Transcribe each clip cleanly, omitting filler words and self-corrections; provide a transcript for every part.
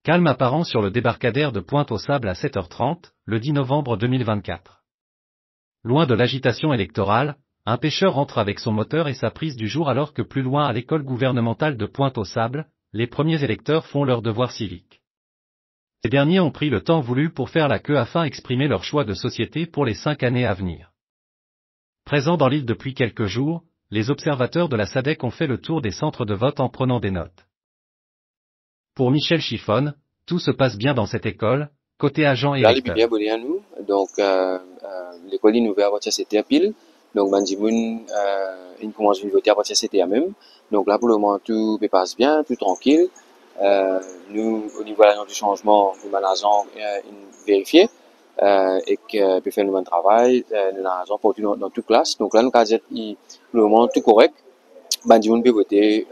Calme apparent sur le débarcadère de Pointe-aux-Sables à 7h30, le 10 novembre 2024. Loin de l'agitation électorale, un pêcheur entre avec son moteur et sa prise du jour alors que plus loin à l'école gouvernementale de Pointe-aux-Sables, les premiers électeurs font leur devoir civique. Ces derniers ont pris le temps voulu pour faire la queue afin d'exprimer leur choix de société pour les 5 années à venir. Présents dans l'île depuis quelques jours, les observateurs de la SADC ont fait le tour des centres de vote en prenant des notes. Pour Michel Chiffonne, tout se passe bien dans cette école, côté agent et électeur. Bien abonné à nous, donc l'école est ouverte à partir de 7h pile, donc Bandimoun, il commence à voter à partir de 7h même, donc là pour le moment tout se passe bien, tout tranquille. Nous, au niveau de l'agent du changement, nous avons l'agent vérifié et que peut faire le même travail, nous avons l'agent pour dans toute classe, donc là nous avons dit pour le moment tout correct, Bandimoun peut voter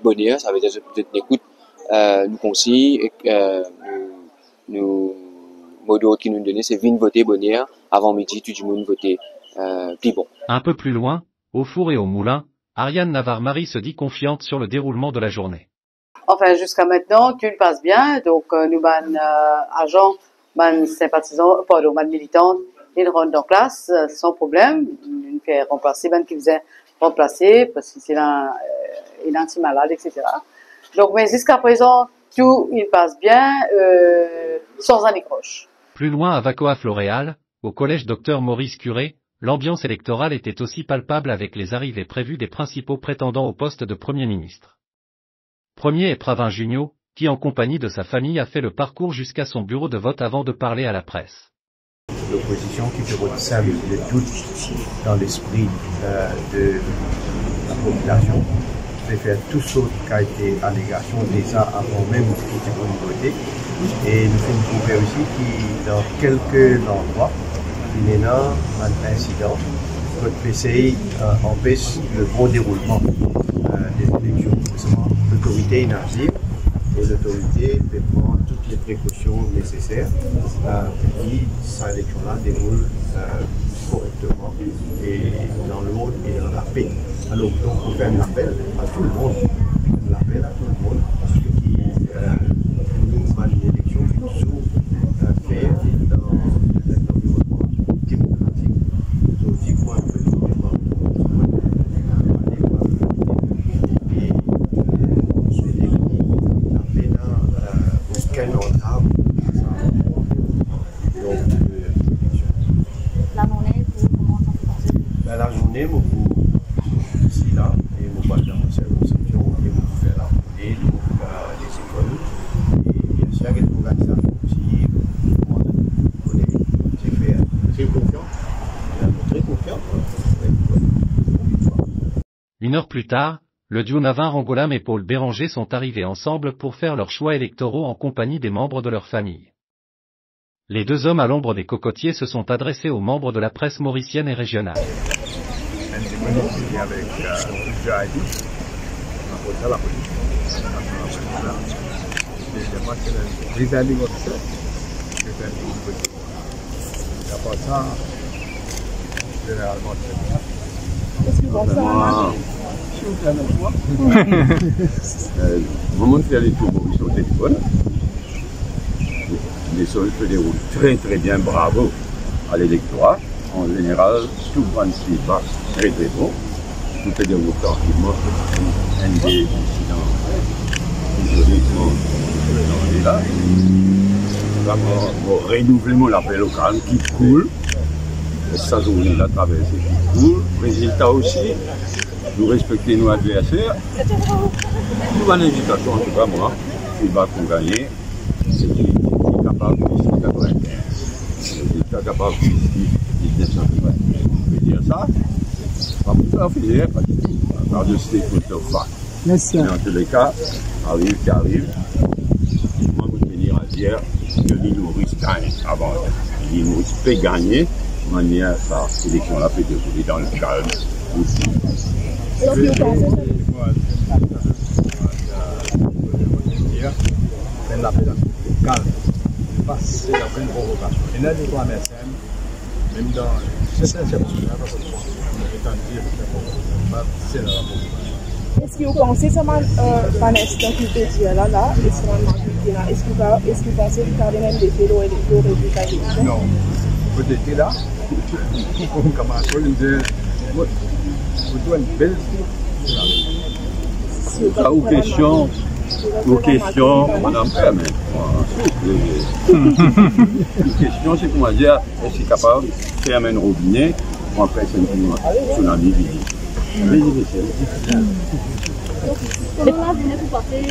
bonheur, ça veut dire peut-être écoute. Nous conseillons et nous modos qui nous donnent c'est venir voter bonheur avant midi tout le monde voter puis bon. Un peu plus loin, au four et au moulin, Ariane Navarre-Marie se dit confiante sur le déroulement de la journée. Enfin jusqu'à maintenant tout passe bien, donc nous agents, sympathisants, pardon, militants, ils rentrent en classe sans problème, ils fait remplacer, qui faisait remplacer parce que c'est un petit malade, etc. Donc, mais jusqu'à présent, tout il passe bien, sans anicroche. Plus loin à Vacoa-Floréal, au collège Dr Maurice Curé, l'ambiance électorale était aussi palpable avec les arrivées prévues des principaux prétendants au poste de Premier ministre. Premier est Pravin Junio, qui en compagnie de sa famille a fait le parcours jusqu'à son bureau de vote avant de parler à la presse. L'opposition qui peut sème le doute dans l'esprit de la population. De faire tout ce qui a été allégation déjà avant même qu'il était voté. Et nous faisons trouver aussi que dans quelques endroits, il y a un incident. Notre PCI empêche le bon déroulement des élections. L'autorité est inactive et l'autorité peut prendre toutes les précautions nécessaires pour que cette élection-là déroule correctement et dans l'ordre et dans la paix. Alors, donc, on fait un appel à tout le monde. Un appel à tout le monde. Parce que nous avons une élection qui est toujours faite dans un environnement démocratique. Nous avons dit quoi un peu de l'environnement. Et nous souhaitons la paix n'a aucun entrave à la journée, pour comment ça se passe? La journée, vous ici là, et vous passez dans la circonscription, et vous faites la journée, donc les écoles, et bien sûr, il y a des organisations aussi, tout le monde connaît, c'est confiant, très confiant. 1 heure plus tard, le duo Navin-Rangolam et Paul Béranger sont arrivés ensemble pour faire leurs choix électoraux en compagnie des membres de leur famille. Les deux hommes à l'ombre des cocotiers se sont adressés aux membres de la presse mauricienne et régionale. Avec Jaïdi, on a la police. Les amis ça, généralement, Moment de faire les tours Maurice au téléphone. Les choses se déroulent très très bien, bravo à l'électorat. En général, tout le monde s'y passe très très bon. Tout se déroule tranquillement. Un des incidents historiquement on est là. Vraiment, mon renouvellement l'appel local qui coule. Sa journée la traversée qui coule. Résultat aussi, nous respecter nos adversaires. Nous avons l'invitation, en tout cas moi, qui va qu'on gagne. C'est une équipe capable de 1995. L'état capable de 1995. On peut dire ça. Pas pour faire plaisir, pas du tout. Par de ce contre fac. Mais en tous les cas, arrive qui arrive. Moi, je veux dire à dire que l'île Maurice gagne avant. L'île Maurice peut gagner de manière par élection-là peut dérouler dans le calme aussi. Calme. C'est la pleine provocation. Et là, les MSM, même dans certaines circonstances, c'est la provocation. Est-ce que vous pensez que un instant qui peut dire là, extrêmement compliqué là, est-ce que vous pensez que vous avez même des faits de résultats? Non, peut-être là, on commence à dire, vous avez une belle aux questions, madame Permet, une question, c'est comment dire, est-ce qu'il est capable de fermer un robinet pour après un tsunami vide? Comment là, vous partez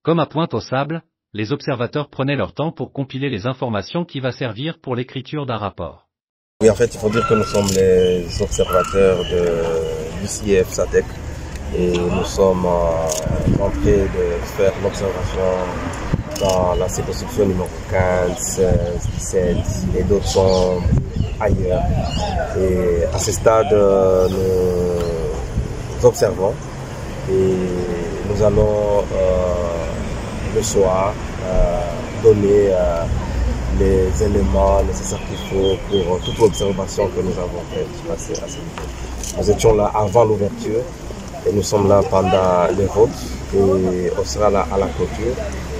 Comme à Pointe-aux-Sables, les observateurs prenaient leur temps pour compiler les informations qui va servir pour l'écriture d'un rapport. Oui, en fait, il faut dire que nous sommes les observateurs de l'ICF SATEC et nous sommes en train de faire l'observation dans la circonscription numéro 15, 16, 17 et d'autres sont ailleurs. Et à ce stade, nous observons et nous allons le soir donner les éléments nécessaires qu'il faut pour toute l'observation que nous avons faite à ce niveau. Nous étions là avant l'ouverture et nous sommes là pendant les votes et on sera là à la clôture.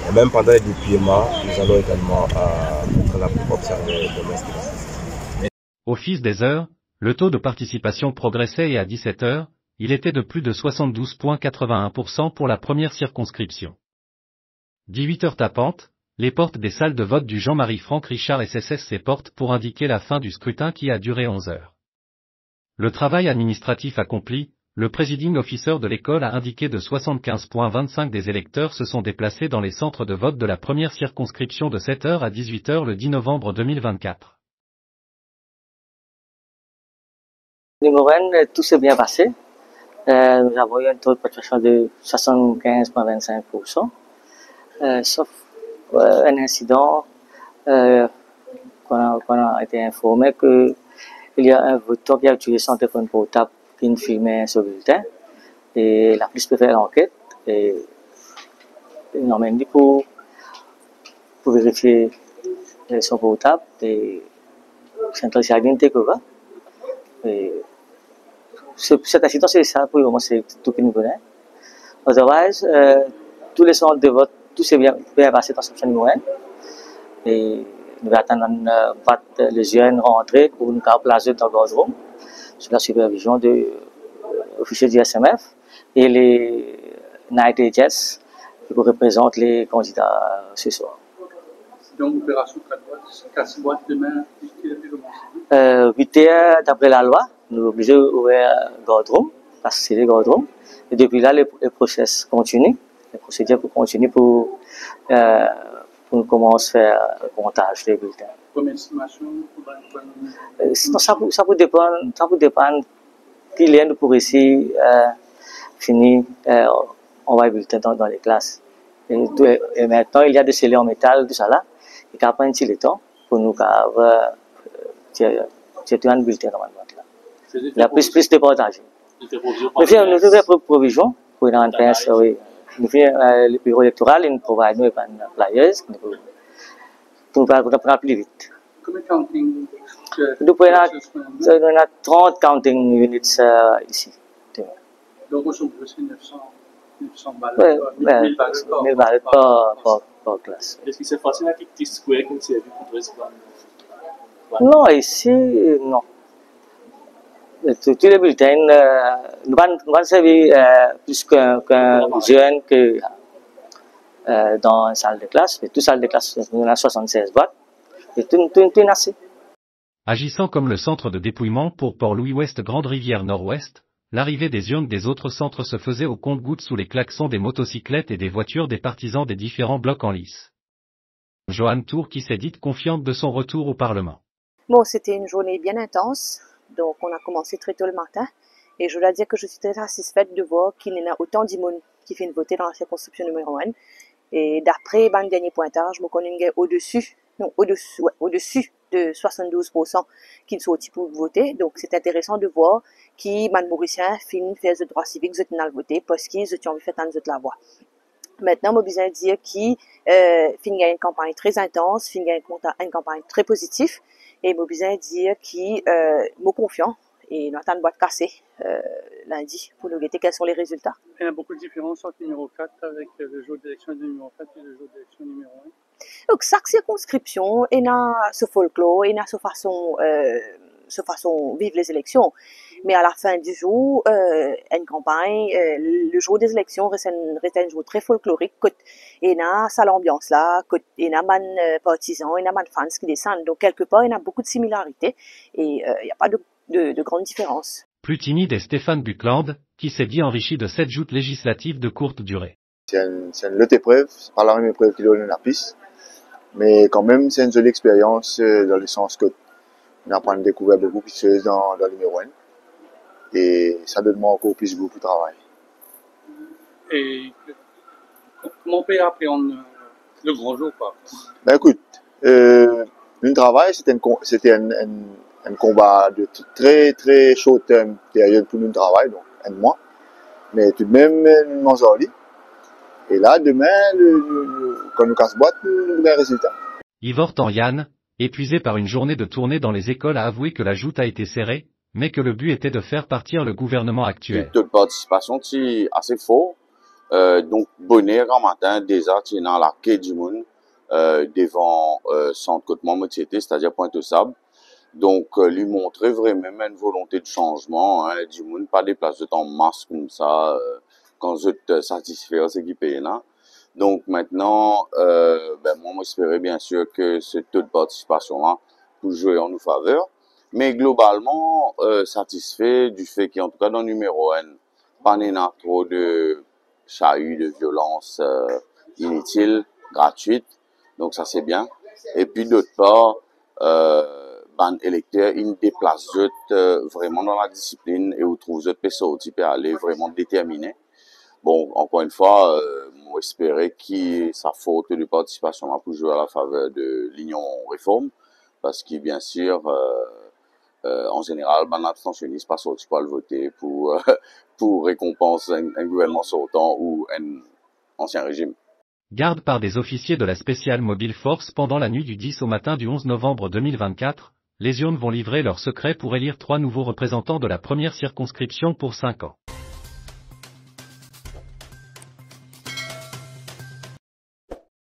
Et même pendant les dépouillements, nous allons également être là pour observer demain ce qui va se passer. Au fil des heures, le taux de participation progressait et à 17 heures, il était de plus de 72,81% pour la première circonscription. 18 heures tapantes, les portes des salles de vote du Jean-Marie-Franck Richard SSSC portent pour indiquer la fin du scrutin qui a duré 11 heures. Le travail administratif accompli, le presiding officer de l'école a indiqué de 75,25 des électeurs se sont déplacés dans les centres de vote de la première circonscription de 7h à 18h le 10 novembre 2024. Numéro 1, tout s'est bien passé. Nous avons eu un taux de participation de 75,25%, sauf un incident qu'on a été informé qu'il y a un voteur qui a utilisé son téléphone portable qui filmait ce bulletin et la police peut faire l'enquête et ils nous ont dit pour vérifier son portable et c'est un incident et cet accident c'est ça pour le moment, c'est tout que nous connaissons. Otherwise, tous les centres de vote, tout s'est bien passé dans ce numéro 1 et nous attendons les jeunes rentrer pour nous placer dans le boardroom sous la supervision de l'officier du SMF et les Night Agents qui représentent les candidats ce soir. Donc l'opération casse-boîte demain, 8 heures d'après la loi, nous sommes obligés d'ouvrir le boardroom, parce que c'est le boardroom. Et depuis là, le process continue, les procédures continuent pour nous commencer à faire le comptage des bulletins. Comme estimation, ça peut dépendre qu'il y a pour ici finir envoyer le bulletin dans les classes. Et maintenant, il y a des scellés en métal, tout ça là, et qu'à prendre le temps pour nous avoir un bulletin normalement. Il y a plus de partage. Nous faisons des provisions pour une entreprise, oui. Nous faisons le bureau électoral, il nous provide nous flyers pour nous plus vite. Combien de counting? Nous avons 30 counting units ici. Donc, on sont plus de 900 balles. 1000 balles par classe. Est-ce que c'est facile avec les squares comme c'est vu pour président? Non, ici, non. Tous les bulletins, nous allons servir plus qu'un jeune que dans une salle de classe. Et toute salle de classe, nous avons 76 boîtes. Et tout est assez. Agissant comme le centre de dépouillement pour Port-Louis-Ouest Grande-Rivière Nord-Ouest, l'arrivée des urnes des autres centres se faisait au compte-gouttes sous les klaxons des motocyclettes et des voitures des partisans des différents blocs en lice. Joanne Tour qui s'est dite confiante de son retour au Parlement. Bon, c'était une journée bien intense, donc on a commencé très tôt le matin, et je dois dire que je suis très satisfaite de voir qu'il y en a autant d'immunes qui viennent voter dans la circonscription numéro 1, et d'après le dernier pointage, je me connais au-dessus de 72% qui sont pour voter, donc c'est intéressant de voir qui, man Mauricien, finit faire le droit civique, ils ont voté parce qu'ils ont envie de faire un la voix. Maintenant, moi, besoin de dire qui fin une campagne très intense, fin une campagne très positive, et moi, besoin de dire qui me confiant et nous attendons boîte cassée lundi pour nous guetter quels sont les résultats. Il y a beaucoup de différences entre numéro 4 avec le jour d'élection du numéro 4 et le jour d'élection numéro 1. Donc, chaque circonscription, il y a ce folklore, il y a ce façon vivre les élections. Mais à la fin du jour, une campagne, le jour des élections reste un jour très folklorique. Il y a ça l'ambiance là, il y a des partisans, il y a des fans qui descendent. Donc quelque part, il y a beaucoup de similarités et il n'y a pas de grandes différences. Plus timide est Stéphane Buckland, qui s'est dit enrichi de 7 joutes législatives de courte durée. C'est une lutte épreuve, c'est pas la même épreuve qui donne la piste, mais quand même c'est une jolie expérience dans le sens que on apprend à découvrir beaucoup de choses dans le numéro 1 et ça donne encore plus beaucoup de travail. Et comment on peut appréhender le grand jour, quoi? Ben écoute, le travail c'était un combat de très très short term période pour nous travail, donc un mois, mais tout de même nous en sorti. Et là, demain, quand nous casse boîte, nous avons un résultat. Ivor Tanyan, épuisé par une journée de tournée dans les écoles, a avoué que la joute a été serrée, mais que le but était de faire partir le gouvernement actuel. Le taux de participation est assez fort. Donc, bonnet, grand matin, déjà, tu es dans la quai du monde, devant centre Côte-Montmotiété, c'est-à-dire Pointe-aux-Sables. Donc, lui montrer vraiment une volonté de changement, hein, du monde, pas des places de temps en masse comme ça, quand je te satisfais ce qui paye là. Donc maintenant, moi j'espérais bien sûr que ce taux de participation là pour jouer en nous faveur, mais globalement satisfait du fait qu'en tout cas dans le numéro 1, pas n'a trop de chahut, de violence inutile, gratuite, donc ça c'est bien. Et puis d'autre part, électeurs, ils déplacent vraiment dans la discipline et où trouvent eux peut aller vraiment déterminé. Bon, encore une fois, moi espérais que sa faute de participation là pour jouer à la faveur de l'Union Réforme, parce que bien sûr, en général, l'abstentionniste pas sorti pour le voter pour récompenser un gouvernement sortant ou un ancien régime. Garde par des officiers de la Special Mobile Force pendant la nuit du 10 au matin du 11 novembre 2024, les urnes vont livrer leurs secrets pour élire 3 nouveaux représentants de la première circonscription pour 5 ans.